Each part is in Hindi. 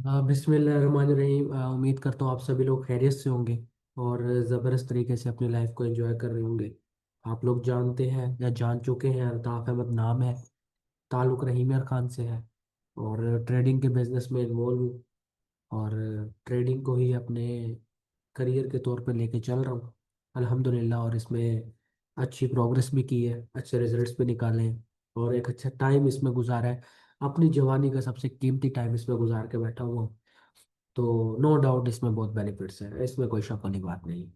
बिस्मिल्लाहिर्रहमानिर्रहीम। उम्मीद करता हूँ आप सभी लोग खैरियत से होंगे और ज़बरदस्त तरीके से अपनी लाइफ को एंजॉय कर रहे होंगे। आप लोग जानते हैं या जान चुके हैं, अल्ताफ़ अहमद नाम है, ताल्लुक़ रहीम खान से है और ट्रेडिंग के बिजनेस में इन्वॉल्व हूँ और ट्रेडिंग को ही अपने करियर के तौर पे लेके चल रहा हूँ अल्हम्दुलिल्लाह। और इसमें अच्छी प्रोग्रेस भी की है, अच्छे रिजल्ट्स भी निकाले हैं और एक अच्छा टाइम इसमें गुजारा है। अपनी जवानी का सबसे कीमती टाइम इसमें गुजार के बैठा हुआ हूँ। तो नो डाउट इसमें बहुत बेनिफिट्स है, इसमें कोई शक वाली बात नहीं।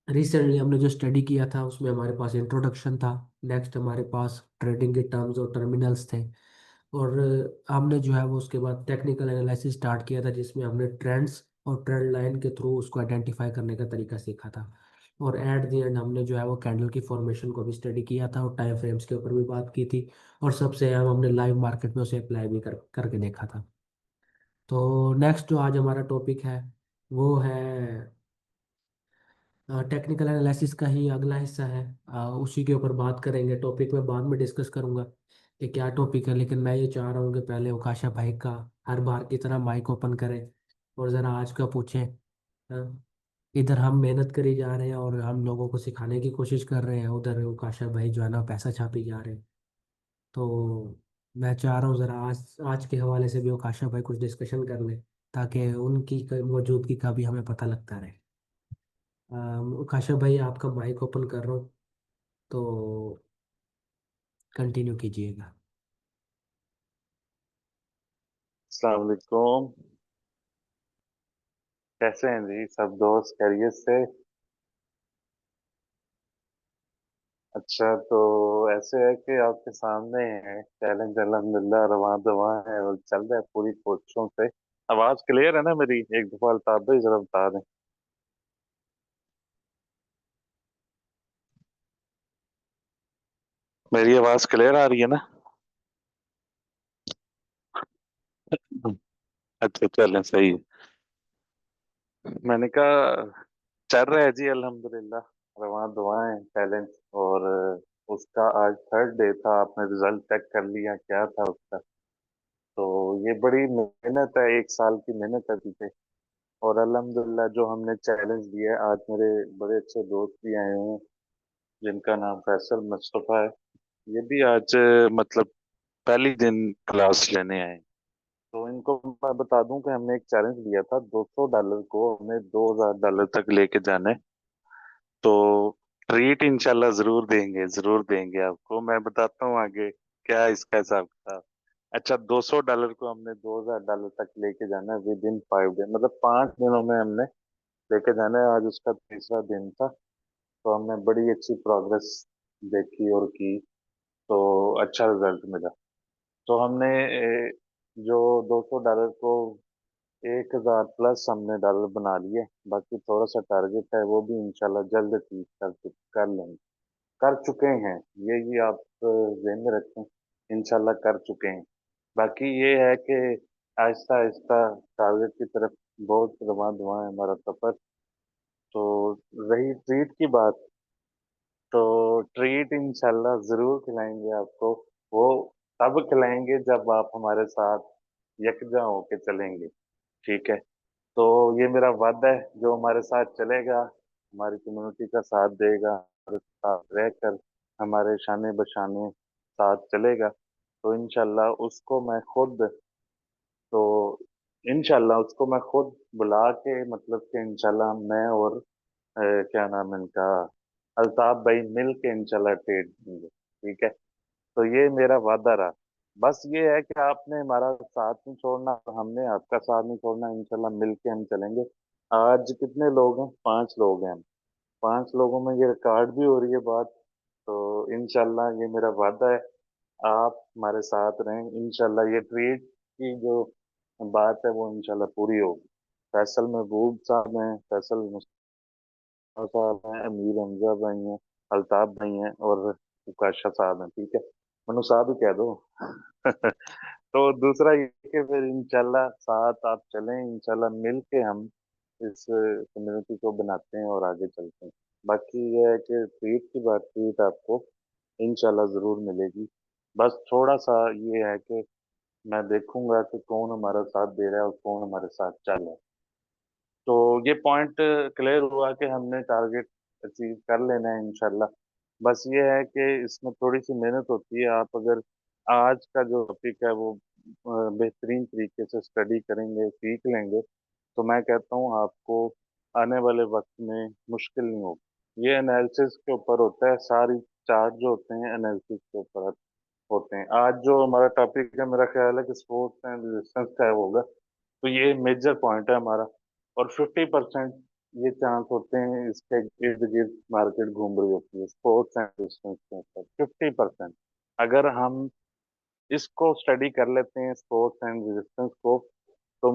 रिसेंटली हमने जो स्टडी किया था उसमें हमारे पास इंट्रोडक्शन था। नेक्स्ट हमारे पास ट्रेडिंग के टर्म्स और टर्मिनल्स थे और हमने जो है वो उसके बाद टेक्निकल एनालिसिस स्टार्ट किया था, जिसमें हमने ट्रेंड्स और ट्रेंड लाइन के थ्रू उसको आइडेंटिफाई करने का तरीका सीखा था। और एट द एंड हमने जो है वो कैंडल की फॉर्मेशन को भी स्टडी किया था और टाइम फ्रेम्स के ऊपर भी बात की थी। और सबसे अहम, हमने लाइव मार्केट में उसे अप्लाई भी करके देखा था। तो नेक्स्ट जो आज हमारा टॉपिक है वो है टेक्निकल एनालिसिस का ही अगला हिस्सा है। उसी के ऊपर बात करेंगे। टॉपिक में बाद में डिस्कस करूंगा कि क्या टॉपिक है, लेकिन मैं ये चाह रहा हूँ कि पहले उकाशा भाई का हर बार की तरह माइक ओपन करें और ज़रा आज का पूछें। इधर हम मेहनत करी जा रहे हैं और हम लोगों को सिखाने की कोशिश कर रहे हैं, उधर उकाशा भाई जो है ना पैसा छापी जा रहे हैं। तो मैं चाह रहा हूँ ज़रा आज आज के हवाले से भी उकाशा भाई कुछ डिस्कशन कर लें, ताकि उनकी मौजूदगी का भी हमें पता लगता रहे। काशा भाई, आपका माइक ओपन कर रहा हूँ, तो कंटिन्यू कीजिएगा। अस्सलाम वालेकुम। कैसे हैं जी सब दोस्त, खैरियत से? अच्छा, तो ऐसे है कि आपके सामने है चैलेंज, अल्हम्दुलिल्लाह रवां दवां है और चल रहा है पूरी कोशिशों से। आवाज क्लियर है ना मेरी? एक दफा अल्ताफ भाई जरा बता दें। मेरी आवाज क्लियर आ रही है ना? अच्छा, चलें, सही है। मैंने कहा चल रहा है जी, अल्हम्दुलिल्लाह रवां दुआएं हैं, चैलेंज। और उसका आज थर्ड डे था। आपने रिजल्ट चेक कर लिया क्या था उसका? तो ये बड़ी मेहनत है, एक साल की मेहनत है पीछे। और अल्हम्दुलिल्लाह जो हमने चैलेंज दिया है, आज मेरे बड़े अच्छे दोस्त भी आए हुए हैं जिनका नाम फैसल मुस्तफा है। ये भी आज मतलब पहली दिन क्लास लेने आए। तो इनको मैं बता दूं कि हमने एक चैलेंज लिया था, $200 को हमें $2000 तक लेके जाना है। तो ट्रीट इंशाल्लाह जरूर देंगे आपको। मैं बताता हूँ आगे क्या इसका हिसाब किताब। अच्छा, $200 को हमने $2000 तक लेके जाना है विद इन 5 डे, मतलब 5 दिनों में हमने लेके जाना है। आज उसका तीसरा दिन था। तो हमने बड़ी अच्छी प्रोग्रेस देखी और की। तो अच्छा रिजल्ट मिला। तो हमने जो $200 को 1000 प्लस हमने डॉलर बना लिए। बाकी थोड़ा सा टारगेट है, वो भी इंशाल्लाह जल्द अचीव कर लेंगे, कर चुके हैं। ये आप ज़हन में रखें, इंशाल्लाह कर चुके हैं। बाकी ये है कि आहिस्ता आहिस्ता टारगेट की तरफ बहुत रवां दुआ है हमारा सफर। तो रही ट्रीट की बात, तो ट्रीट इंशाल्लाह जरूर खिलाएंगे आपको। वो तब खिलाएंगे जब आप हमारे साथ यकजा होके चलेंगे। ठीक है? तो ये मेरा वादा है, जो हमारे साथ चलेगा, हमारी कम्युनिटी का साथ देगा, हमारे साथ रहकर हमारे शाने बशाने साथ चलेगा, तो इंशाल्लाह उसको मैं खुद, तो इंशाल्लाह उसको मैं खुद बुला के, मतलब कि इंशाल्लाह मैं और क्या नाम है इनका, अल्ताफ भाई मिल के इंशाल्लाह ट्रेड देंगे। ठीक है? तो ये मेरा वादा रहा। बस ये है कि आपने हमारा साथ नहीं छोड़ना और हमने आपका साथ नहीं छोड़ना। इंशाल्लाह मिल के हम चलेंगे। आज कितने लोग हैं? 5 लोग हैं हम। 5 लोगों में ये रिकॉर्ड भी हो रही है बात। तो इंशाल्लाह ये मेरा वादा है, आप हमारे साथ रहें। इंशाल्लाह ये ट्रीट की जो बात है वो इंशाल्लाह पूरी होगी। फैसल महबूब साहब हैं, फैसल साहब हैं, अमीर हमजा भाई हैं, अल्ताफ भाई हैं और उकाशा साहब हैं। ठीक है? मनु साहब ही कह दो। तो दूसरा ये कि फिर इंशाल्लाह साथ आप चलें, इंशाल्लाह मिल के हम इस कम्युनिटी को बनाते हैं और आगे चलते हैं। बाकी ये है कि ट्रीट की बात, ट्रीट आपको इंशाल्लाह जरूर मिलेगी। बस थोड़ा सा ये है कि मैं देखूंगा कि कौन हमारा साथ दे रहा है और कौन हमारे साथ चल रहा है। तो ये पॉइंट क्लियर हुआ कि हमने टारगेट अचीव कर लेना है इंशाल्लाह। बस ये है कि इसमें थोड़ी सी मेहनत होती है। आप अगर आज का जो टॉपिक है वो बेहतरीन तरीके से स्टडी करेंगे, सीख लेंगे, तो मैं कहता हूँ आपको आने वाले वक्त में मुश्किल नहीं होगी। ये एनालिसिस के ऊपर होता है, सारी चार्ट जो होते हैं एनालिसिस के ऊपर होते हैं। आज जो हमारा टॉपिक है, मेरा ख्याल है कि स्पोर्ट्स एंड रेजिस्टेंस का होगा। तो ये मेजर पॉइंट है हमारा। और 50% ये चांस होते हैं इसके इर्द गिर्द मार्केट घूम रही होती है स्पोर्ट्स एंड रेजिस्टेंस के ऊपर। 50%, अगर हम इसको स्टडी कर लेते हैं स्पोर्ट्स एंड रेजिस्टेंस को, तो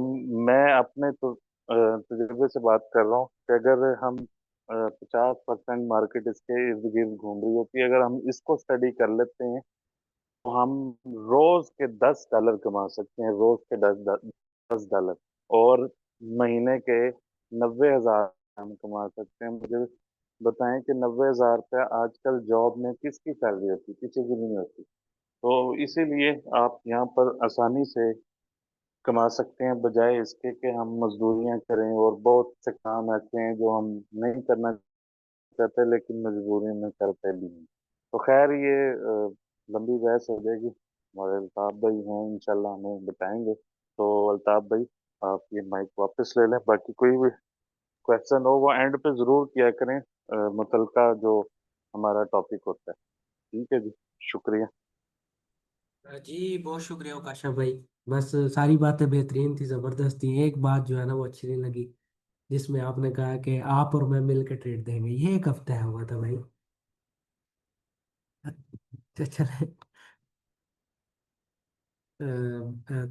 मैं अपने तो तजुर्बे से बात कर रहा हूँ कि अगर हम 50% मार्केट इसके इर्द गिर्द घूम रही होती है, अगर हम इसको स्टडी कर लेते हैं, तो हम रोज के $10 कमा सकते हैं, रोज के $10। और महीने के 90,000 हम कमा सकते हैं। मुझे बताएं कि 90,000 रुपया आजकल जॉब में किसकी सैलरी होती है? किसी की भी नहीं होती। तो इसीलिए आप यहाँ पर आसानी से कमा सकते हैं, बजाय इसके कि हम मजदूरियां करें। और बहुत से काम ऐसे हैं जो हम नहीं करना चाहते लेकिन मजबूरी में करते भी हैं। तो खैर ये लंबी बहस हो जाएगी। हमारे अल्ताफ भाई हैं, इंशाल्लाह हमें बताएंगे। तो अल्ताफ भाई, आप ये माइक वापस ले लें। बाकी कोई भी क्वेश्चन हो वो एंड पे जरूर किया करें, मुतलका जो हमारा टॉपिक होता है। ठीक है जी, शुक्रिया। जी बहुत शुक्रिया काशा भाई। बस सारी बातें बेहतरीन थी, जबरदस्त थी। एक बात जो है ना वो अच्छी नहीं लगी, जिसमें आपने कहा कि आप और मैं मिल के ट्रेड देंगे। ये एक हफ्ता है हुआ था भाई। चले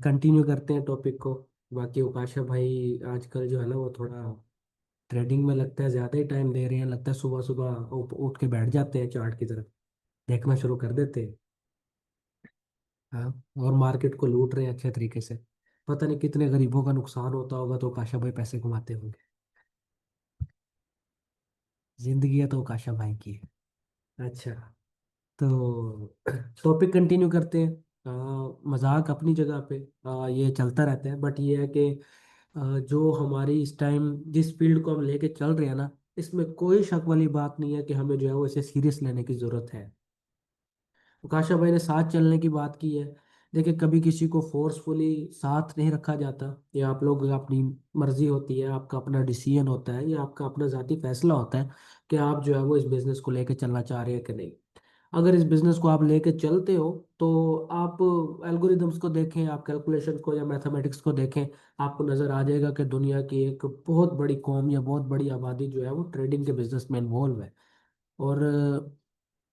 कंटिन्यू करते हैं टॉपिक को। बाकी उकाशा भाई आजकल जो है ना वो थोड़ा ट्रेडिंग में लगता है ज़्यादा ही टाइम दे रहे हैं। लगता है सुबह सुबह उठ के बैठ जाते हैं चार्ट की तरफ, देखना शुरू कर देते हैं। हाँ, और मार्केट को लूट रहे हैं अच्छे तरीके से। पता नहीं कितने गरीबों का नुकसान होता होगा तो काशा भाई पैसे कमाते होंगे। जिंदगी है तो काशा भाई की है। अच्छा, तो टॉपिक कंटिन्यू करते हैं। मजाक अपनी जगह पे ये चलता रहता है, बट ये है कि जो हमारी इस टाइम जिस फील्ड को हम लेके चल रहे हैं ना, इसमें कोई शक वाली बात नहीं है कि हमें जो है वो इसे सीरियस लेने की ज़रूरत है। काशा भाई ने साथ चलने की बात की है। देखिए, कभी किसी को फोर्सफुली साथ नहीं रखा जाता। ये आप लोग अपनी मर्जी होती है, आपका अपना डिसीजन होता है, ये आपका अपना ज़ाती फैसला होता है कि आप जो है वो इस बिज़नेस को लेके चलना चाह रहे हैं कि नहीं। अगर इस बिज़नेस को आप लेके चलते हो तो आप एल्गोरिदम्स को देखें, आप कैलकुलेशन को या मैथमेटिक्स को देखें, आपको नज़र आ जाएगा कि दुनिया की एक बहुत बड़ी कौम या बहुत बड़ी आबादी जो है वो ट्रेडिंग के बिजनेस में इन्वॉल्व है। और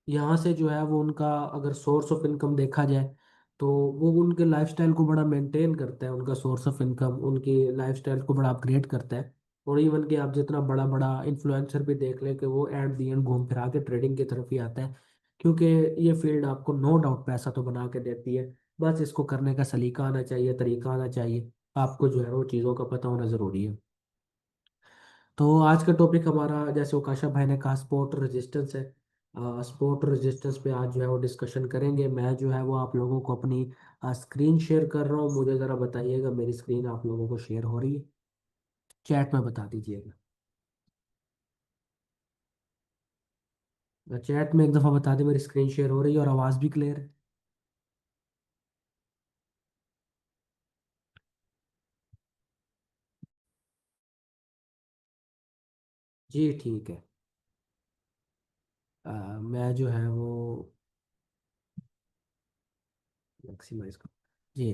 यहाँ से जो है वो उनका अगर सोर्स ऑफ इनकम देखा जाए तो वो उनके लाइफस्टाइल को बड़ा मेंटेन करता है। उनका सोर्स ऑफ इनकम उनकी लाइफस्टाइल को बड़ा अपग्रेड करता है। और इवन कि आप जितना बड़ा बड़ा इन्फ्लुएंसर भी देख लें कि वो एट दी एंड घूम फिरा के ट्रेडिंग की तरफ ही आता है। क्योंकि ये फील्ड आपको नो डाउट पैसा तो बना के देती है, बस इसको करने का सलीका आना चाहिए, तरीका आना चाहिए। आपको जो है वो चीज़ों का पता होना ज़रूरी है। तो आज का टॉपिक हमारा, जैसे उकाशा भाई ने कहा, स्पोर्ट रेजिस्टेंस है। स्पोर्ट रेजिस्टेंस पे आज जो है वो डिस्कशन करेंगे। मैं जो है वो आप लोगों को अपनी स्क्रीन शेयर कर रहा हूँ। मुझे ज़रा बताइएगा मेरी स्क्रीन आप लोगों को शेयर हो रही है? चैट में बता दीजिएगा। चैट में एक दफ़ा बता दें मेरी स्क्रीन शेयर हो रही है और आवाज़ भी क्लियर है। जी ठीक है। मैं जो है वो मैक्सिमाइज कर जी।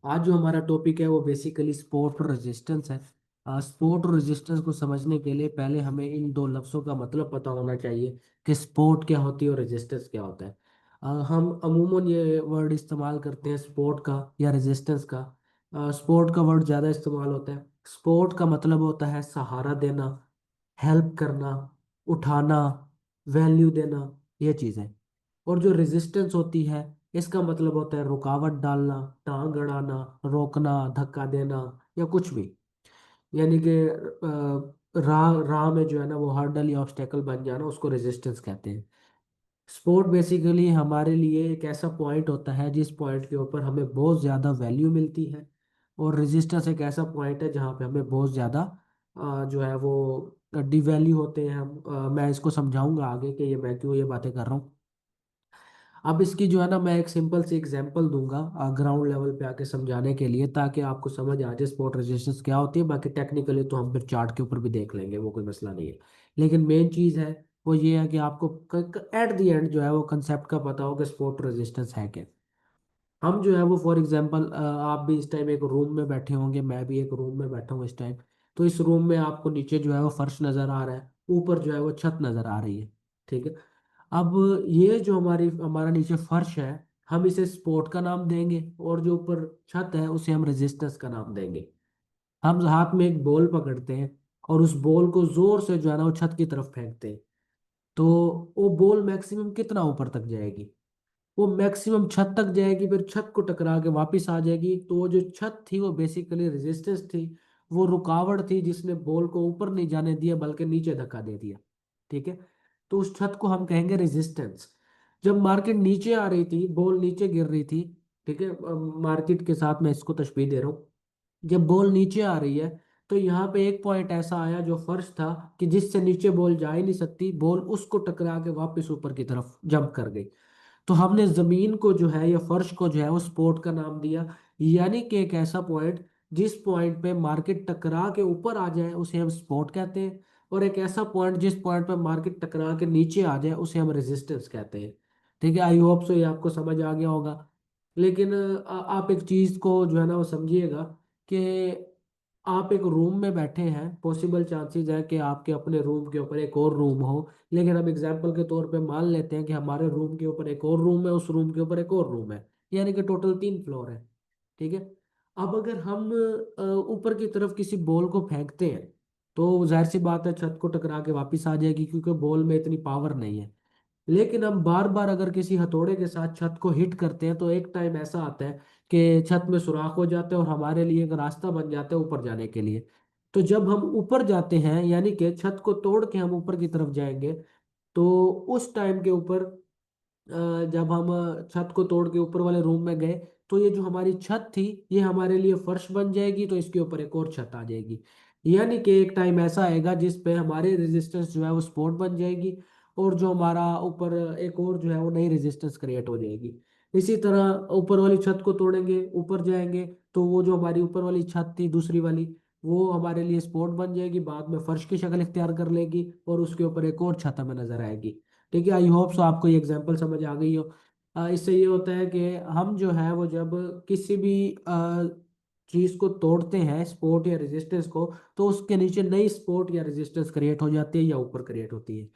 आज जो हमारा टॉपिक है वो बेसिकली स्पोर्ट और रेजिस्टेंस है। स्पोर्ट और रेजिस्टेंस को समझने के लिए पहले हमें इन दो लफ्ज़ों का मतलब पता होना चाहिए कि स्पोर्ट क्या होती है और रेजिस्टेंस क्या होता है। हम अमूमन ये वर्ड इस्तेमाल करते हैं स्पोर्ट का या रेजिस्टेंस का। स्पोर्ट का वर्ड ज़्यादा इस्तेमाल होता है। स्पोर्ट का मतलब होता है सहारा देना, हेल्प करना, उठाना, वैल्यू देना, ये चीज़ें। और जो रेजिस्टेंस होती है, इसका मतलब होता है रुकावट डालना, टांग अड़ाना, रोकना, धक्का देना, या कुछ भी। यानी कि राह राह में जो है ना वो हर्डल या ऑब्स्टेकल बन जाना, उसको रेजिस्टेंस कहते हैं। स्पोर्ट बेसिकली हमारे लिए एक ऐसा पॉइंट होता है जिस पॉइंट के ऊपर हमें बहुत ज़्यादा वैल्यू मिलती है, और रेजिस्टेंस एक ऐसा पॉइंट है जहाँ पे हमें बहुत ज़्यादा जो है वो डिवैल्यू होते हैं हम। मैं इसको समझाऊंगा आगे कि ये मैं क्यों ये बातें कर रहा हूँ। अब इसकी जो है ना, मैं एक सिंपल सी एग्जांपल दूंगा ग्राउंड लेवल पे आके समझाने के लिए, ताकि आपको समझ आ जाए स्पोर्ट रेजिस्टेंस क्या होती है। बाकी टेक्निकली तो हम फिर चार्ट के ऊपर भी देख लेंगे, वो कोई मसला नहीं है। लेकिन मेन चीज़ है वो ये है कि आपको एट द एंड जो है वो कंसेप्ट का पता हो कि स्पोर्ट रेजिस्टेंस है क्या। हम जो है वो फॉर एग्जांपल, आप भी इस टाइम एक रूम में बैठे होंगे, मैं भी एक रूम में बैठा हूँ इस टाइम। तो इस रूम में आपको नीचे जो है वो फर्श नज़र आ रहा है, ऊपर जो है वो छत नज़र आ रही है। ठीक है। अब ये जो हमारा नीचे फर्श है, हम इसे स्पोर्ट का नाम देंगे, और जो ऊपर छत है उसे हम रेजिस्टेंस का नाम देंगे। हम हाथ में एक बॉल पकड़ते हैं और उस बॉल को जोर से जो है ना वो छत की तरफ फेंकते हैं। तो वो बॉल मैक्सिमम कितना ऊपर तक जाएगी? वो मैक्सिमम छत तक जाएगी, फिर छत को टकरा के वापस आ जाएगी। तो वो जो छत थी वो बेसिकली रेजिस्टेंस थी, वो रुकावट थी जिसने बॉल को ऊपर नहीं जाने दिया बल्कि नीचे धक्का दे दिया। ठीक है। तो उस छत को हम कहेंगे रेजिस्टेंस। जब मार्केट नीचे आ रही थी, बॉल नीचे गिर रही थी, ठीक है, मार्केट के साथ मैं इसको तशबीह दे रहा हूँ। जब बॉल नीचे आ रही है, तो यहाँ पे एक पॉइंट ऐसा आया जो फर्श था कि जिससे नीचे बॉल जा ही नहीं सकती, बॉल उसको टकरा के वापस ऊपर की तरफ जंप कर गई। तो हमने जमीन को जो है या फर्श को जो है वो स्पोर्ट का नाम दिया। यानी कि एक ऐसा पॉइंट जिस पॉइंट पे मार्केट टकरा के ऊपर आ जाए उसे हम स्पोर्ट कहते हैं, और एक ऐसा पॉइंट जिस पॉइंट पे मार्केट टकरा के नीचे आ जाए उसे हम रेजिस्टेंस कहते हैं। ठीक है, आई होप सो ये आपको समझ आ गया होगा। लेकिन आप एक चीज को जो है ना वो समझिएगा कि आप एक रूम में बैठे हैं, पॉसिबल चांसेस है कि आपके अपने रूम के ऊपर एक और रूम हो। लेकिन हम एग्जाम्पल के तौर पे मान लेते हैं कि हमारे रूम के ऊपर एक और रूम है, उस रूम के ऊपर एक और रूम है, यानी कि टोटल 3 फ्लोर है। ठीक है। अब अगर हम ऊपर की तरफ किसी बॉल को फेंकते हैं, तो जाहिर सी बात है छत को टकरा के वापस आ जाएगी, क्योंकि बॉल में इतनी पावर नहीं है। लेकिन हम बार बार अगर किसी हथौड़े के साथ छत को हिट करते हैं, तो एक टाइम ऐसा आता है कि छत में सुराख हो जाता है और हमारे लिए एक रास्ता बन जाता है ऊपर जाने के लिए। तो जब हम ऊपर जाते हैं, यानी कि छत को तोड़ के हम ऊपर की तरफ जाएंगे, तो उस टाइम के ऊपर जब हम छत को तोड़ के ऊपर वाले रूम में गए, तो ये जो हमारी छत थी ये हमारे लिए फर्श बन जाएगी, तो इसके ऊपर एक और छत आ जाएगी। यानी कि एक टाइम ऐसा आएगा जिस पे हमारी रेजिस्टेंस जो है वो सपोर्ट बन जाएगी, और जो हमारा ऊपर एक और जो है वो नई रेजिस्टेंस क्रिएट हो जाएगी। इसी तरह ऊपर वाली छत को तोड़ेंगे, ऊपर जाएंगे, तो वो जो हमारी ऊपर वाली छत थी दूसरी वाली, वो हमारे लिए सपोर्ट बन जाएगी, बाद में फर्श की शक्ल इख्तियार कर लेगी, और उसके ऊपर एक और छत हमें नजर आएगी। ठीक है, आई होप सो आपको ये एग्जांपल समझ आ गई हो। इससे ये होता है कि हम जो है वो जब किसी भी चीज को तोड़ते हैं, सपोर्ट या रेजिस्टेंस को, तो उसके नीचे नई सपोर्ट या रेजिस्टेंस क्रिएट हो जाती है या ऊपर क्रिएट होती है।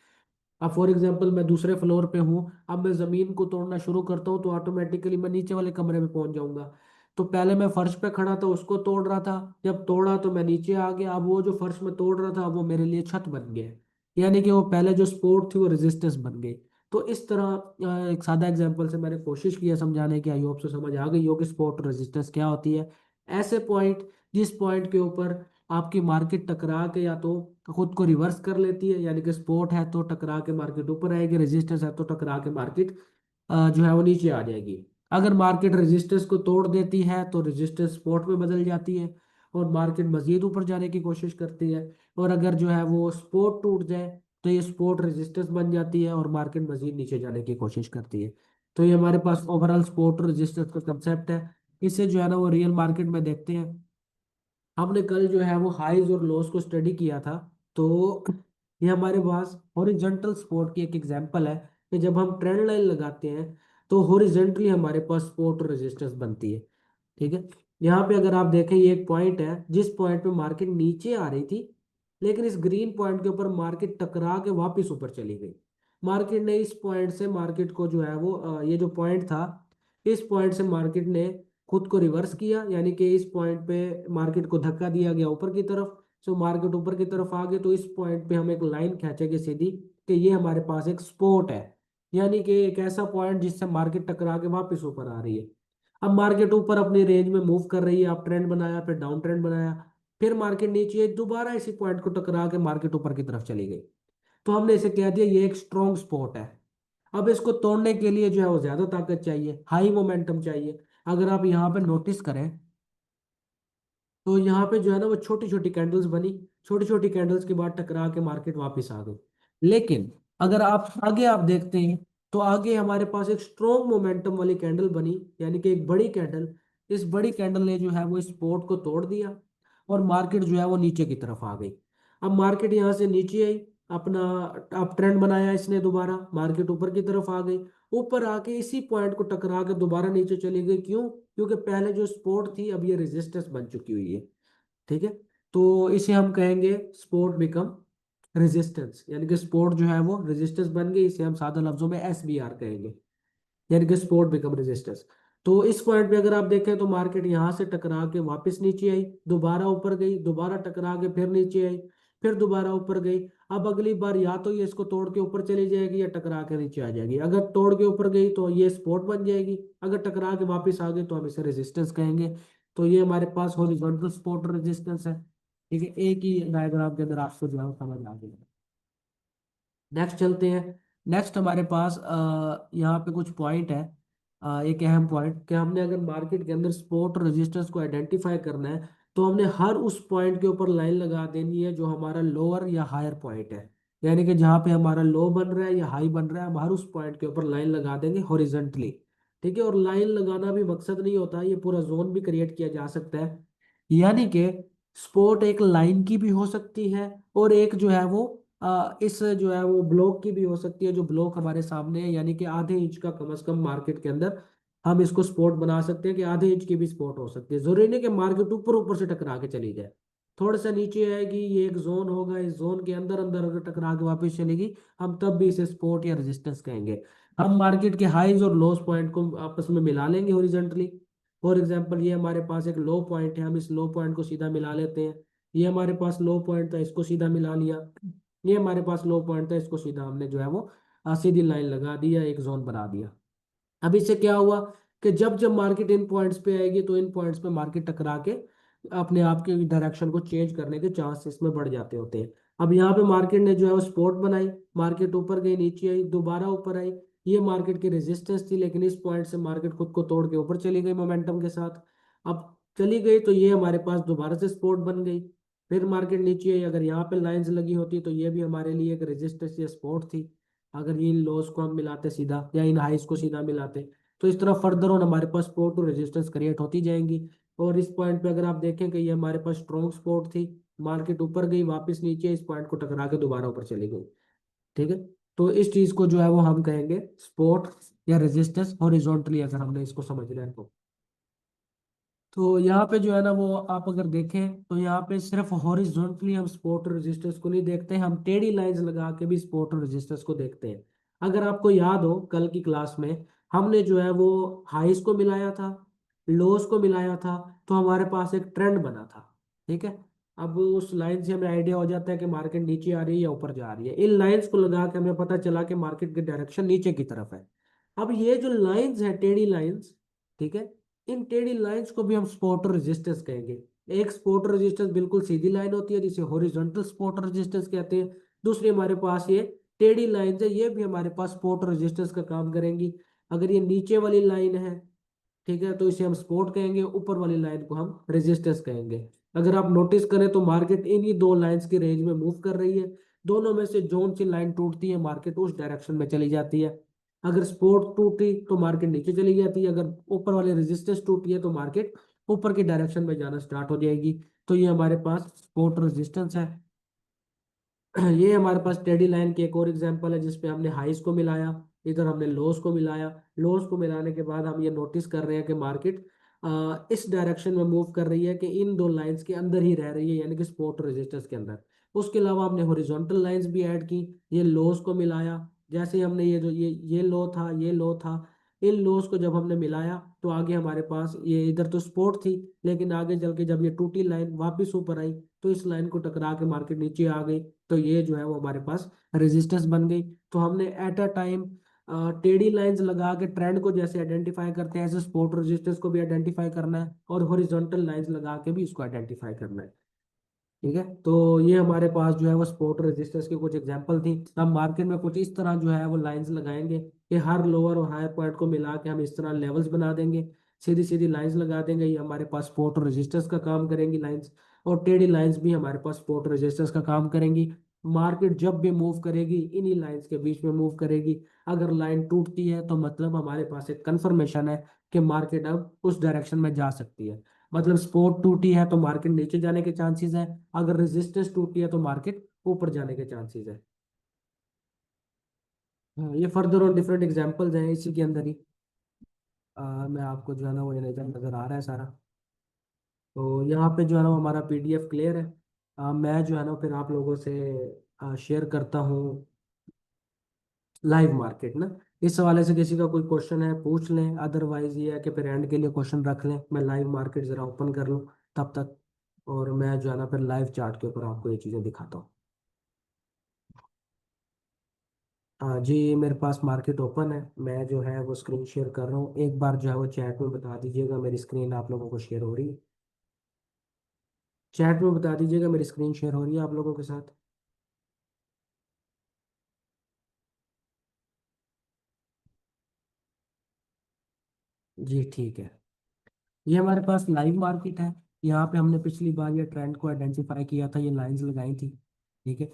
अब फॉर एग्जांपल मैं दूसरे फ्लोर पे हूँ, अब मैं जमीन को तोड़ना शुरू करता हूँ, तो ऑटोमेटिकली मैं नीचे वाले कमरे में पहुंच जाऊंगा। तो पहले मैं फर्श पे खड़ा था, उसको तोड़ रहा था, जब तोड़ा तो मैं नीचे आ गया, अब वो जो फर्श में तोड़ रहा था वो मेरे लिए छत बन गया। यानी कि वो पहले जो सपोर्ट थी वो रेजिस्टेंस बन गई। तो इस तरह एक सादा एग्जांपल से मैंने कोशिश किया समझाने की, आई होप से समझ आ गई हो कि सपोर्ट और रेजिस्टेंस क्या होती है। ऐसे पॉइंट जिस पॉइंट के ऊपर आपकी मार्केट टकरा के या तो खुद को रिवर्स कर लेती है, यानी कि सपोर्ट है तो टकरा के मार्केट ऊपर आएगी, रेजिस्टेंस है तो टकरा के मार्केट जो है वो नीचे आ जाएगी। अगर मार्केट रेजिस्टेंस को तोड़ देती है तो रेजिस्टेंस सपोर्ट में बदल जाती है, और मार्केट मजीद ऊपर जाने की कोशिश करती है। और अगर जो है वो सपोर्ट टूट जाए, तो ये सपोर्ट रेजिस्टेंस बन जाती है और मार्केट मजीद नीचे जाने की कोशिश करती है। तो ये हमारे पास ओवरऑल सपोर्ट और रेजिस्टेंस का कंसेप्ट है। इससे जो है ना वो रियल मार्केट में देखते हैं। हमने कल जो है वो हाइज और लोस को स्टडी किया था। तो ये हमारे पास हॉरिजॉन्टल सपोर्ट की एक एग्जांपल है कि जब हम ट्रेंड लाइन लगाते हैं, तो हॉरिजॉन्टली हमारे पास सपोर्ट और रेजिस्टेंस बनती है। ठीक है। यहाँ पे अगर आप देखें, ये एक पॉइंट है जिस पॉइंट पे मार्केट नीचे आ रही थी, लेकिन इस ग्रीन पॉइंट के ऊपर मार्केट टकरा के वापस ऊपर चली गई। मार्केट ने इस पॉइंट से मार्केट को जो है वो ये जो पॉइंट था, इस पॉइंट से मार्केट ने खुद को रिवर्स किया, यानी कि इस पॉइंट पे मार्केट को धक्का दिया गया ऊपर की तरफ। सो मार्केट ऊपर की तरफ आ गई, तो इस पॉइंट पे हम एक लाइन खींचेंगे सीधी कि ये हमारे पास एक सपोर्ट है, यानी कि एक ऐसा पॉइंट जिससे मार्केट टकरा के वापस ऊपर आ रही है। अब मार्केट ऊपर अपनी रेंज में मूव कर रही है, अप ट्रेंड बनाया, फिर डाउन ट्रेंड बनाया, फिर मार्केट नीचे दोबारा इसी पॉइंट को टकरा के मार्केट ऊपर की तरफ चली गई। तो हमने इसे कह दिया ये एक स्ट्रॉन्ग स्पॉट है। अब इसको तोड़ने के लिए जो है वो ज्यादा ताकत चाहिए, हाई मोमेंटम चाहिए। अगर आप यहाँ पे नोटिस करें तो यहाँ पे जो है ना वो छोटी छोटी कैंडल्स बनी, छोटी छोटी कैंडल्स के बाद टकरा के मार्केट वापस आ गई। लेकिन अगर आप देखते हैं तो आगे हमारे पास एक स्ट्रॉन्ग मोमेंटम वाली कैंडल बनी, यानी कि एक बड़ी कैंडल। इस बड़ी कैंडल ने जो है वो इस सपोर्ट को तोड़ दिया और मार्केट जो है वो नीचे की तरफ आ गई। अब मार्केट यहाँ से नीचे आई, अपना अप ट्रेंड बनाया इसने, दोबारा मार्केट ऊपर की तरफ आ गई। ऊपर आके इसी पॉइंट को टकरा के दोबारा नीचे चली गई। क्यों? क्योंकि पहले जो सपोर्ट थी अब ये रेजिस्टेंस बन चुकी हुई है। ठीक है, तो इसे हम कहेंगे सपोर्ट बिकम रेजिस्टेंस, यानी कि सपोर्ट जो है वो रेजिस्टेंस बन गई। इसे हम सादा लफ्जों में SBR कहेंगे, यानी कि सपोर्ट बिकम रेजिस्टेंस। तो इस पॉइंट पे अगर आप देखें तो मार्केट यहाँ से टकरा के वापस नीचे आई, दोबारा ऊपर गई, दोबारा टकरा के फिर नीचे आई, फिर दोबारा ऊपर गई। अब अगली बार या तो ये इसको तोड़ के ऊपर चली जाएगी या टकरा के नीचे आ जाएगी। अगर तोड़ के ऊपर गई तो ये सपोर्ट बन जाएगी, अगर टकरा के वापस आ गई तो हम इसे रेजिस्टेंस कहेंगे। तो ये हमारे पास हॉरिजॉन्टल सपोर्ट और रेजिस्टेंस है। ठीक है, एक ही डायग्राम के अंदर आपको जो है वो समझ आ गया। नेक्स्ट चलते हैं। नेक्स्ट हमारे पास यहाँ पे कुछ पॉइंट है। एक अहम पॉइंट कि हमने अगर मार्केट के अंदर सपोर्ट और रेजिस्टेंस को आइडेंटिफाई करना है तो हमने हर उस पॉइंट के ऊपर लाइन लगा देनी है जो हमारा लोअर या हायर पॉइंट है। यानी कि जहाँ पे हमारा लो बन रहा है या हाई बन रहा है, हम हर उस पॉइंट के ऊपर लाइन लगा देंगे हॉरिजेंटली। ठीक है, और लाइन लगाना भी मकसद नहीं होता, ये पूरा जोन भी क्रिएट किया जा सकता है। यानी कि स्पोर्ट एक लाइन की भी हो सकती है और एक जो है वो इस जो है वो ब्लॉक की भी हो सकती है, जो ब्लॉक हमारे सामने है, यानी कि आधे इंच का कम से कम मार्केट के अंदर हम इसको स्पोर्ट बना सकते हैं कि आधे इंच की भी स्पोर्ट हो सकती है। जरूरी नहीं कि मार्केट ऊपर ऊपर से टकरा के चली जाए, थोड़ा सा नीचे आएगी, ये एक जोन होगा, इस जोन के अंदर अंदर अगर टकरा के वापस चलेगी, हम तब भी इसे सपोर्ट या रेजिस्टेंस कहेंगे। हम मार्केट के हाईज और लोस पॉइंट को आपस में मिला लेंगे हॉरिजॉन्टली। फॉर एग्जांपल ये हमारे पास एक लो पॉइंट है, हम इस लो पॉइंट को सीधा मिला लेते हैं। ये हमारे पास लो पॉइंट था, इसको सीधा मिला लिया। ये हमारे पास लो पॉइंट था, इसको सीधा हमने जो है वो सीधी लाइन लगा दिया, एक जोन बना दिया। अब इससे क्या हुआ कि जब जब मार्केट इन पॉइंट्स पे आएगी तो इन पॉइंट्स पे मार्केट टकरा के अपने आप के डायरेक्शन को चेंज करने के चांस इसमें बढ़ जाते होते हैं। अब यहाँ पे मार्केट ने जो है वो सपोर्ट बनाई, मार्केट ऊपर गई, नीचे आई, दोबारा ऊपर आई। ये मार्केट की रेजिस्टेंस थी, लेकिन इस पॉइंट से मार्केट खुद को तोड़ के ऊपर चली गई मोमेंटम के साथ। अब चली गई तो ये हमारे पास दोबारा से सपोर्ट बन गई। फिर मार्केट नीचे आई, अगर यहाँ पे लाइंस लगी होती तो ये भी हमारे लिए एक रेजिस्टेंस या सपोर्ट थी। अगर ये इन लोस को हम मिलाते सीधा या इन हाइस को सीधा मिलाते तो इस तरह फर्दर ऑन हमारे पास सपोर्ट और रेजिस्टेंस क्रिएट होती जाएंगी। और इस पॉइंट पे अगर आप देखें कि ये हमारे पास स्ट्रॉन्ग सपोर्ट थी, मार्केट ऊपर गई, वापस नीचे इस पॉइंट को टकरा के दोबारा ऊपर चली गई। ठीक है, तो इस चीज को जो है वो हम कहेंगे सपोर्ट या रेजिस्टेंस हॉरिजॉन्टली, अगर हमने इसको समझना है तो। तो यहाँ पे जो है ना वो आप अगर देखें तो यहाँ पे सिर्फ हॉरिजॉन्टली हम सपोर्ट और रेजिस्टेंस को नहीं देखते, हम टेढ़ी लाइंस लगा के भी सपोर्ट और रेजिस्टेंस को देखते हैं। अगर आपको याद हो कल की क्लास में हमने जो है वो हाइस को मिलाया था, लोस को मिलाया था, तो हमारे पास एक ट्रेंड बना था। ठीक है, अब उस लाइन से हमें आइडिया हो जाता है कि मार्केट नीचे आ रही है या ऊपर जा रही है। इन लाइंस को लगा के हमें पता चला कि मार्केट की डायरेक्शन नीचे की तरफ है। अब ये जो लाइंस है टेढ़ी लाइंस, ठीक है, इन टेढ़ी लाइंस को भी हम सपोर्ट और रेजिस्टेंस कहेंगे। एक सपोर्ट और रेजिस्टेंस बिल्कुल सीधी लाइन होती है जिसे हॉरिजॉन्टल सपोर्ट और रेजिस्टेंस कहते हैं। दूसरी हमारे पास ये टेढ़ी लाइन है, ये भी हमारे पास सपोर्ट और रेजिस्टेंस का काम करेंगी। अगर ये नीचे वाली लाइन है, ठीक है, तो इसे हम सपोर्ट कहेंगे, ऊपर वाली लाइन को हम रेजिस्टेंस कहेंगे। अगर आप नोटिस करें तो मार्केट इन्हीं दो लाइंस की रेंज में मूव कर रही है। दोनों में से जोन सी लाइन टूटती है मार्केट उस डायरेक्शन में चली जाती है। अगर सपोर्ट टूटी तो मार्केट नीचे चली जाती है, अगर ऊपर वाली रेजिस्टेंस टूटी है तो मार्केट ऊपर की डायरेक्शन में जाना स्टार्ट हो जाएगी। तो ये हमारे पास सपोर्ट रेजिस्टेंस है। ये हमारे पास टेडी लाइन की एक और एग्जांपल है जिसपे हमने हाइस को मिलाया, इधर हमने लोस को मिलाया। लोस को मिलाने के बाद हम ये नोटिस कर रहे हैं कि मार्केट इस डायरेक्शन में मूव कर रही है कि इन दो लाइंस के अंदर ही रह रही है, यानी कि सपोर्ट रेजिस्टेंस के अंदर। उसके अलावा हमने हॉरिजॉन्टल लाइंस भी ऐड की, ये लोस को मिलाया। जैसे ही हमने ये जो ये लो था, ये लो था, इन लोस को जब हमने मिलाया तो आगे हमारे पास ये इधर तो सपोर्ट थी, लेकिन आगे चल के जब ये टूटी लाइन वापस ऊपर आई तो इस लाइन को टकरा के मार्केट नीचे आ गई। तो ये जो है वो हमारे पास रेजिस्टेंस बन गई। तो हमने एट अ टाइम टेढ़ी लाइंस लगा के ट्रेंड को जैसे आइडेंटिफाई करते हैं, ऐसे सपोर्ट रेजिस्टेंस को भी आइडेंटिफाई करना है और हॉरिजॉन्टल लाइंस लगा के भी इसको आइडेंटिफाई करना है। ठीक है, तो ये हमारे पास जो है वो सपोर्ट रेजिस्टेंस की कुछ एग्जांपल थी। हम मार्केट में कुछ इस तरह जो है वो लाइंस लगाएंगे कि हर लोअर और हायर पॉइंट को मिला के हम इस तरह लेवल्स बना देंगे, सीधी सीधी लाइंस लगा देंगे, ये हमारे पास सपोर्ट और रेजिस्टेंस का काम करेंगी लाइंस। और टेढ़ी लाइंस भी हमारे पास सपोर्ट और रेजिस्टेंस का काम करेंगी। मार्केट जब भी मूव करेगी इन्हीं लाइंस के बीच में मूव करेगी। अगर लाइन टूटती है तो मतलब हमारे पास एक कंफर्मेशन है कि मार्केट अब उस डायरेक्शन में जा सकती है। मतलब सपोर्ट टूटी है तो मार्केट नीचे जाने के चांसेस है, अगर रेजिस्टेंस टूटी है तो मार्केट ऊपर जाने के चांसेस है। हाँ, ये फर्दर और डिफरेंट एग्जांपल्स हैं इसी के अंदर ही। मैं आपको जो है ना वो नजर नजर आ रहा है सारा। तो यहाँ पे जो है ना वो हमारा पीडीएफ क्लियर है। मैं जो है ना फिर आप लोगों से शेयर करता हूँ लाइव मार्केट ना। इस हवाले से किसी का कोई क्वेश्चन है पूछ लें, अदरवाइज ये है कि फिर एंड के लिए क्वेश्चन रख लें, मैं लाइव मार्केट ज़रा ओपन कर लूँ तब तक। और मैं जो है ना फिर लाइव चार्ट के ऊपर आपको ये चीज़ें दिखाता हूँ। हाँ जी, मेरे पास मार्केट ओपन है, मैं जो है वो स्क्रीन शेयर कर रहा हूँ। एक बार जो है वो चैट में बता दीजिएगा मेरी स्क्रीन आप लोगों को शेयर हो रही है। चैट में बता दीजिएगा मेरी स्क्रीन शेयर हो रही है आप लोगों के साथ। जी ठीक है। ये हमारे पास लाइव मार्केट है। यहाँ पे हमने पिछली बार ये ट्रेंड को आइडेंटिफाई किया था, ये लाइंस लगाई थी। ठीक है,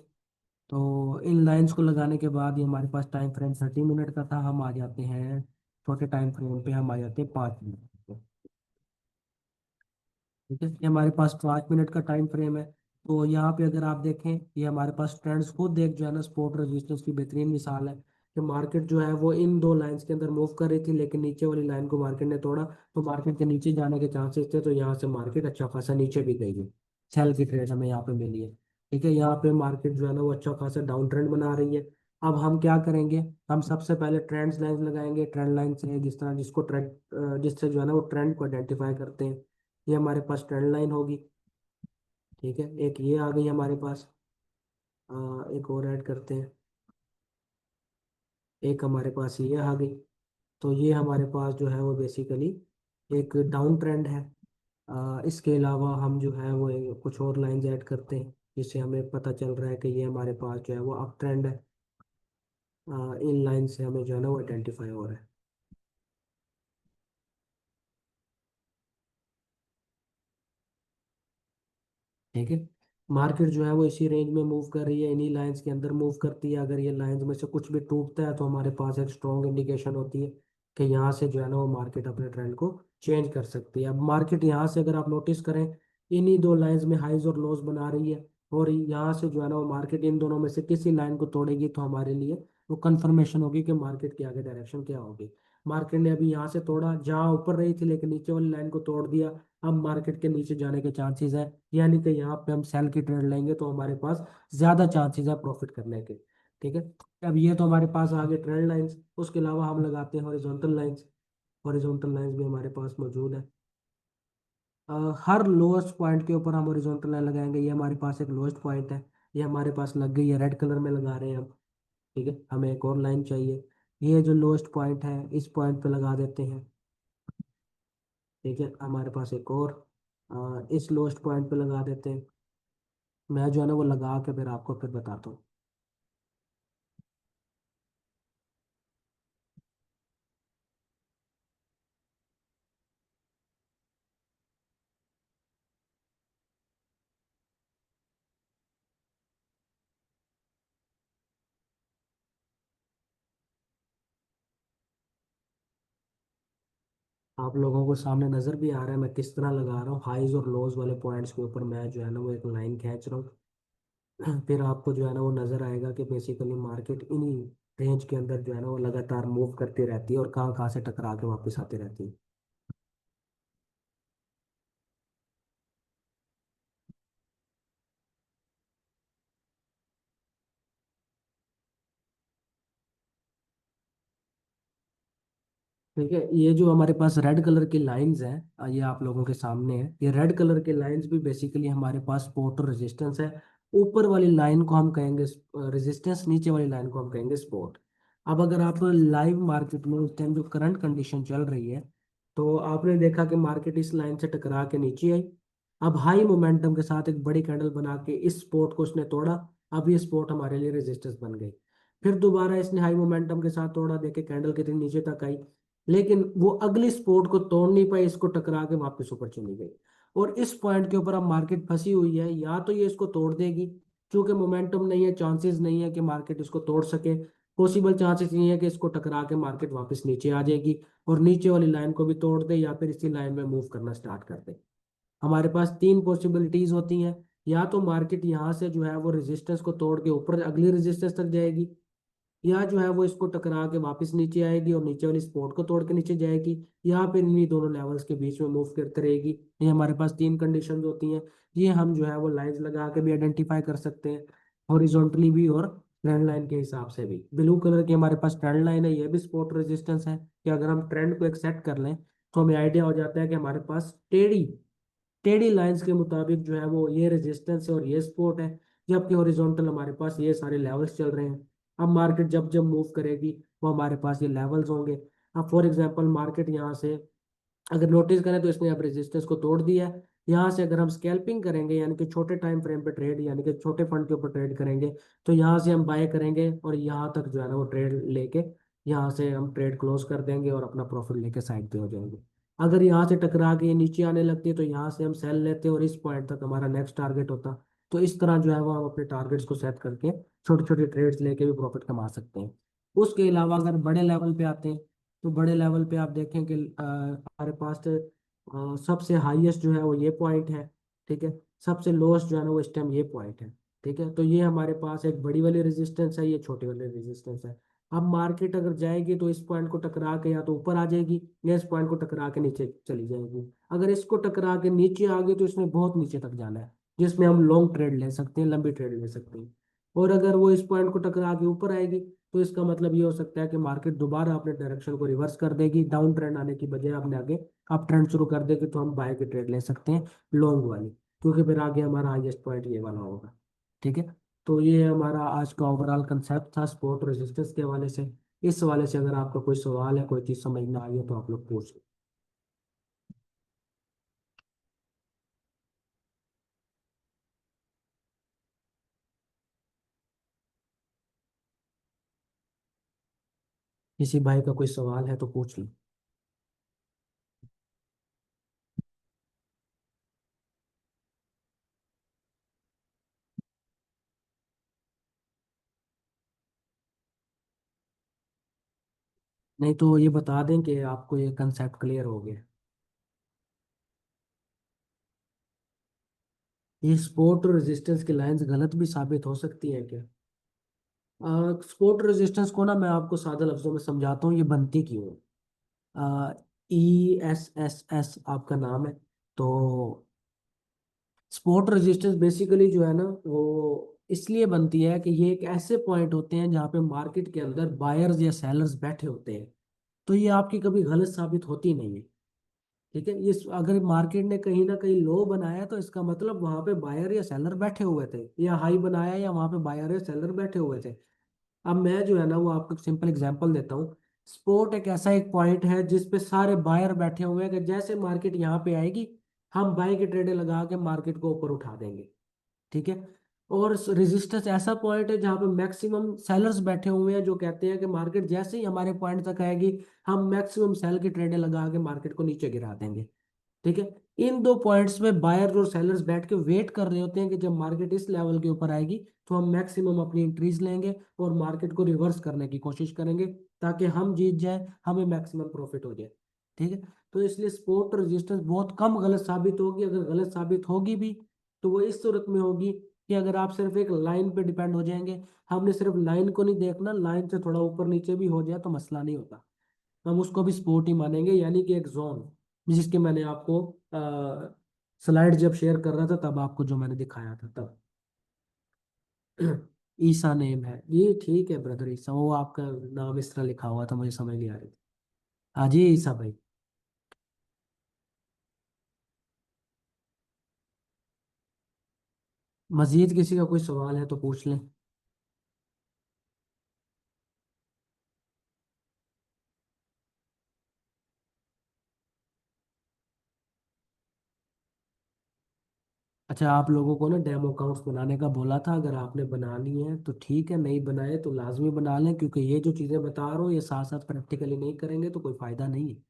तो इन लाइंस को लगाने के बाद ये हमारे पास टाइम फ्रेम 30 मिनट का था, हम आ जाते हैं छोटे टाइम फ्रेम पे, हम आ जाते हैं 5 मिनट। ठीक है, ये हमारे पास 5 मिनट का टाइम फ्रेम है। तो यहाँ पे अगर आप देखें, ये हमारे पास ट्रेंड्स खुद एक जो है ना सपोर्ट रेजिस्टेंस की बेहतरीन मिसाल है कि मार्केट जो है वो इन दो लाइंस के अंदर मूव कर रही थी, लेकिन नीचे वाली लाइन को मार्केट ने तोड़ा, तो मार्केट के नीचे जाने के चांसेस थे, तो यहाँ से मार्केट अच्छा खासा नीचे भी गई है। सेल की ट्रेड हमें यहाँ पे मिली है। ठीक है, यहाँ पे मार्केट जो है ना वो अच्छा खासा डाउन ट्रेंड बना रही है। अब हम क्या करेंगे, हम सबसे पहले ट्रेंड्स लाइन लगाएंगे। ट्रेंड लाइन से जिस तरह जिसको ट्रेंड जिससे जो है ना वो ट्रेंड को आइडेंटिफाई करते हैं, ये हमारे पास ट्रेंड लाइन होगी। ठीक है, एक ये आ गई हमारे पास। एक और ऐड करते हैं, एक हमारे पास ये आ गई। तो ये हमारे पास जो है वो बेसिकली एक डाउन ट्रेंड है। इसके अलावा हम जो है वो कुछ और लाइंस ऐड करते हैं जिससे हमें पता चल रहा है कि ये हमारे पास जो है वो अप ट्रेंड है। इन लाइन से हमें जो है ना वो आइडेंटिफाई हो रहा है। ठीक है, मार्केट जो है वो इसी रेंज में मूव कर रही है, इन्हीं लाइंस के अंदर मूव करती है। अगर ये लाइंस में से कुछ भी टूटता है तो हमारे पास एक स्ट्रॉन्ग इंडिकेशन होती है कि यहाँ से जो है ना वो मार्केट अपने ट्रेंड को चेंज कर सकती है। अब मार्केट यहाँ से अगर आप नोटिस करें, इन्हीं दो लाइंस में हाइज और लोज बना रही है, और यहाँ से जो है ना वो मार्केट इन दोनों में से किसी लाइन को तोड़ेगी तो हमारे लिए वो कंफर्मेशन होगी कि मार्केट की आगे डायरेक्शन क्या होगी। मार्केट ने अभी यहाँ से तोड़ा, जहाँ ऊपर रही थी लेकिन नीचे वाली लाइन को तोड़ दिया, अब मार्केट के नीचे जाने के चांसेस है। यानी कि यहाँ पे हम सेल की ट्रेड लेंगे तो हमारे पास ज्यादा चांसेस है प्रॉफिट करने के। ठीक है, अब ये तो हमारे पास आगे ट्रेंड लाइंस, उसके अलावा हम लगाते हैं हॉरिजॉन्टल लाइंस। हॉरिजॉन्टल लाइंस भी हमारे पास मौजूद है। हर लोएस्ट पॉइंट के ऊपर हम हॉरिजॉन्टल लाइन लगाएंगे। ये हमारे पास एक लोएस्ट पॉइंट है, ये हमारे पास लग गई है, रेड कलर में लगा रहे हैं हम। ठीक है, हमें एक और लाइन चाहिए, ये जो लोएस्ट पॉइंट है इस पॉइंट पे लगा देते हैं। ठीक है, हमारे पास एक और इस लोएस्ट पॉइंट पे लगा देते हैं। मैं जो है ना वो लगा के फिर आपको फिर बताता हूँ। आप लोगों को सामने नजर भी आ रहा है मैं किस तरह लगा रहा हूँ, हाईज और लोज वाले पॉइंट्स के ऊपर मैं जो है ना वो एक लाइन खींच रहा हूँ। फिर आपको जो है ना वो नजर आएगा कि बेसिकली मार्केट इन्हीं रेंज के अंदर जो है ना वो लगातार मूव करती रहती है और कहाँ कहाँ से टकरा के वापस आती रहती है। ठीक है, ये जो हमारे पास रेड कलर की लाइंस हैं, ये आप लोगों के सामने है, ये रेड कलर के लाइंस भी बेसिकली हमारे पास सपोर्ट और रेजिस्टेंस है। ऊपर वाली लाइन को हम कहेंगे रेजिस्टेंस, नीचे वाली लाइन को हम कहेंगे सपोर्ट। अब अगर आप लाइव मार्केट में उस टाइम जो करंट कंडीशन चल रही है, तो आपने देखा कि मार्केट इस लाइन से टकरा के नीचे आई, अब हाई मोमेंटम के साथ एक बड़ी कैंडल बना के इस सपोर्ट को उसने तोड़ा। अब ये सपोर्ट हमारे लिए रेजिस्टेंस बन गई। फिर दोबारा इसने हाई मोमेंटम के साथ तोड़ा, देखे कैंडल कितनी नीचे तक आई, लेकिन वो अगली सपोर्ट को तोड़ नहीं पाई, इसको टकरा के वापस ऊपर चली गई। और इस पॉइंट के ऊपर अब मार्केट फंसी हुई है, या तो ये इसको तोड़ देगी, क्योंकि मोमेंटम नहीं है, चांसेस नहीं है कि मार्केट इसको तोड़ सके। पॉसिबल चांसेस ये है कि इसको टकरा के मार्केट वापस नीचे आ जाएगी और नीचे वाली लाइन को भी तोड़ दे, या फिर इसी लाइन में मूव करना स्टार्ट कर दे। हमारे पास तीन पॉसिबिलिटीज होती हैं। या तो मार्केट यहाँ से जो है वो रेजिस्टेंस को तोड़ के ऊपर अगली रेजिस्टेंस तक जाएगी, या जो है वो इसको टकरा के वापस नीचे आएगी और नीचे वाली सपोर्ट को तोड़ के नीचे जाएगी, या फिर इन्हीं दोनों लेवल्स के बीच में मूव करते रहेगी। ये हमारे पास तीन कंडीशंस होती हैं। ये हम जो है वो लाइंस लगा के भी आइडेंटिफाई कर सकते हैं, हॉरिजॉन्टली भी और ट्रेंड लाइन के हिसाब से भी। ब्लू कलर की हमारे पास ट्रेंड लाइन है, ये भी सपोर्ट रेजिस्टेंस है कि अगर हम ट्रेंड को एक्सेप्ट कर लें तो हमें आइडिया हो जाता है कि हमारे पास टेढ़ी टेढ़ी लाइंस के मुताबिक जो है वो ये रेजिस्टेंस है और ये सपोर्ट है, जबकि हॉरिजॉन्टल हमारे पास ये सारे लेवल्स चल रहे हैं। अब मार्केट जब जब मूव करेगी वो हमारे पास ये लेवल्स होंगे। अब फॉर एग्जांपल मार्केट यहाँ से अगर नोटिस करें तो इसने अब रेजिस्टेंस को तोड़ दिया है। यहाँ से अगर हम स्कैल्पिंग करेंगे, यानी कि छोटे टाइम फ्रेम पे ट्रेड, यानी कि छोटे फंड के ऊपर ट्रेड करेंगे, तो यहाँ से हम बाय करेंगे और यहाँ तक जो है ना वो ट्रेड लेके यहाँ से हम ट्रेड क्लोज कर देंगे और अपना प्रॉफिट लेके साइड पे हो जाएंगे। अगर यहाँ से टकरा के ये नीचे आने लगती है तो यहाँ से हम सेल लेते हैं और इस पॉइंट तक हमारा नेक्स्ट टारगेट होता। तो इस तरह जो है वो हम अपने टारगेट्स को सेट करके छोटे छोटे ट्रेड्स लेके भी प्रॉफिट कमा सकते हैं। उसके अलावा अगर बड़े लेवल पे आते हैं, तो बड़े लेवल पे आप देखें कि हमारे पास सबसे हाईएस्ट जो है वो ये पॉइंट है, ठीक है। सबसे लोएस्ट जो है ना वो इस टाइम ये पॉइंट है, ठीक है। तो ये हमारे पास एक बड़ी वाली रेजिस्टेंस है, ये छोटी वाली रेजिस्टेंस है। अब मार्केट अगर जाएगी तो इस पॉइंट को टकरा के या तो ऊपर आ जाएगी, या इस पॉइंट को टकरा के नीचे चली जाएगी। अगर इसको टकरा के नीचे आ गई तो इसने बहुत नीचे तक जाना है, जिसमें हम लॉन्ग ट्रेड ले सकते हैं, लंबी ट्रेड ले सकते हैं। और अगर वो इस पॉइंट को टकरा के ऊपर आएगी तो इसका मतलब ये हो सकता है कि मार्केट दोबारा अपने डायरेक्शन को रिवर्स कर देगी, डाउन ट्रेंड आने की बजाय अपने आगे अप ट्रेंड शुरू कर देगी, तो हम बाय की ट्रेड ले सकते हैं लॉन्ग वाली, क्योंकि फिर आगे हमारा हाईएस्ट पॉइंट ये वाला होगा, ठीक है। तो ये हमारा आज का ओवरऑल कंसेप्ट था सपोर्ट रेजिस्टेंस के हवाले से। इस हवाले से अगर आपका कोई सवाल है, कोई चीज़ समझ में आई है तो आप लोग पूछ लें। किसी भाई का कोई सवाल है तो पूछ लें। नहीं तो ये बता दें कि आपको ये कंसेप्ट क्लियर हो गया। ये सपोर्ट और रेजिस्टेंस की लाइंस गलत भी साबित हो सकती है क्या? सपोर्ट रेजिस्टेंस को ना मैं आपको सादा लफ्जों में समझाता हूँ, ये बनती क्यों है। ESSS आपका नाम है। तो सपोर्ट रेजिस्टेंस बेसिकली जो है ना वो इसलिए बनती है कि ये एक ऐसे पॉइंट होते हैं जहाँ पे मार्केट के अंदर बायर्स या सेलर्स बैठे होते हैं। तो ये आपकी कभी गलत साबित होती नहीं है, ठीक है। ये अगर मार्केट ने कहीं ना कहीं लो बनाया तो इसका मतलब वहां पे बायर या सेलर बैठे हुए थे, या हाई बनाया या वहां पे बायर या सेलर बैठे हुए थे। अब मैं जो है ना वो आपको सिंपल एग्जांपल देता हूँ। स्पोर्ट एक ऐसा एक पॉइंट है जिस पे सारे बायर बैठे हुए हैं कि जैसे मार्केट यहाँ पे आएगी हम बाय के ट्रेडे लगा के मार्केट को ऊपर उठा देंगे, ठीक है। और रेजिस्टेंस ऐसा पॉइंट है जहाँ पे मैक्सिमम सेलर्स बैठे हुए हैं जो कहते हैं कि मार्केट जैसे ही हमारे पॉइंट तक आएगी हम मैक्सिमम सेल की ट्रेडे लगा के मार्केट को नीचे गिरा देंगे, ठीक है। इन दो पॉइंट्स में बायर्स और सेलर्स बैठ के वेट कर रहे होते हैं कि जब मार्केट इस लेवल के ऊपर आएगी तो हम मैक्सिमम अपनी एंट्रीज लेंगे और मार्केट को रिवर्स करने की कोशिश करेंगे, ताकि हम जीत जाए, हमें मैक्सिमम प्रॉफिट हो जाए, ठीक है। तो इसलिए सपोर्ट और रेजिस्टेंस बहुत कम गलत साबित होगी, अगर गलत साबित होगी भी तो वो इस सूरत में होगी कि अगर आप सिर्फ एक लाइन पे डिपेंड हो जाएंगे। हमने सिर्फ लाइन को नहीं देखना, लाइन से थोड़ा ऊपर नीचे भी हो जाए तो मसला नहीं होता, हम उसको भी सपोर्ट ही मानेंगे, यानी कि एक जोन, जिसके मैंने आपको स्लाइड जब शेयर कर रहा था तब आपको जो मैंने दिखाया था तब। ईसा नेम है ये, ठीक है ब्रदर ईसा, वो आपका नाम इस तरह लिखा हुआ था मुझे समझ नहीं आ रही थी। हाँ जी ईसा भाई। मजीद किसी का कोई सवाल है तो पूछ लें। अच्छा, आप लोगों को ना डेमो अकाउंट्स बनाने का बोला था, अगर आपने बना लिए हैं तो ठीक है, नहीं बनाए तो लाजमी बना लें, क्योंकि ये जो चीज़ें बता रहा हूँ ये साथ साथ प्रैक्टिकली नहीं करेंगे तो कोई फ़ायदा नहीं है।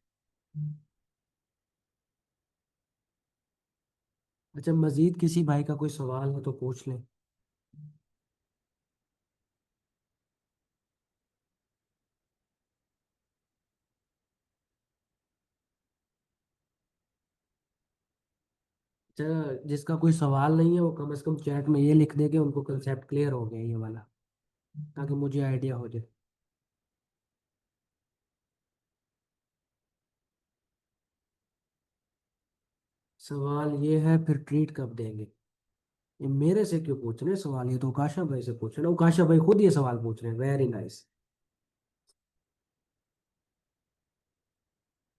अच्छा, मजीद किसी भाई का कोई सवाल है तो पूछ लें। अच्छा, जिसका कोई सवाल नहीं है वो कम से कम चैट में ये लिख दे कि उनको कंसेप्ट क्लियर हो गया ये वाला, ताकि मुझे आइडिया हो जाए। सवाल ये है, फिर ट्रीट कब देंगे? ये मेरे से क्यों पूछ रहे हैं सवाल? ये तो उकाशा भाई से पूछ रहे हैं, उकाशा भाई खुद ये सवाल पूछ रहे हैं। Very nice.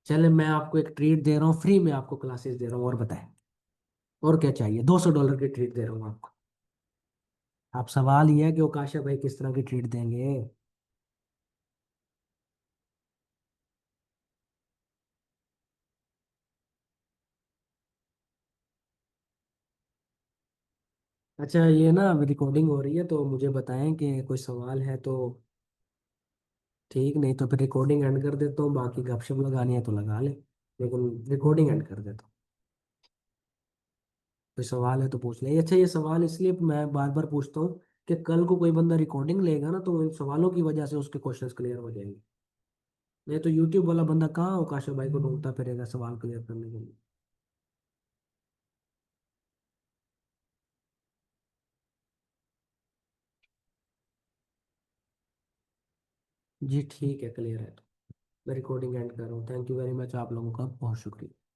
चले, मैं आपको एक ट्रीट दे रहा हूँ, फ्री में आपको क्लासेस दे रहा हूँ, और बताएं और क्या चाहिए? $200 की ट्रीट दे रहा हूँ आपको। आप सवाल ये है कि उकाशा भाई किस तरह की ट्रीट देंगे। अच्छा, ये ना रिकॉर्डिंग हो रही है तो मुझे बताएं कि कोई सवाल है तो ठीक, नहीं तो फिर रिकॉर्डिंग एंड कर देता हूँ, बाकी गपशप लगानी है तो लगा ले, लेकिन रिकॉर्डिंग एंड कर देता हूँ। कोई सवाल है तो पूछ ले। अच्छा, ये सवाल इसलिए मैं बार बार पूछता हूँ कि कल को कोई बंदा रिकॉर्डिंग लेगा ना तो इन सवालों की वजह से उसके क्वेश्चंस क्लियर हो जाएंगे। नहीं तो यूट्यूब वाला बंदा कहाँ अवकाश भाई को ढूंढता फिरेगा सवाल क्लियर करने के लिए। जी ठीक है, क्लियर है तो मैं रिकॉर्डिंग एंड कर रहा हूँ। थैंक यू वेरी मच, आप लोगों का बहुत शुक्रिया।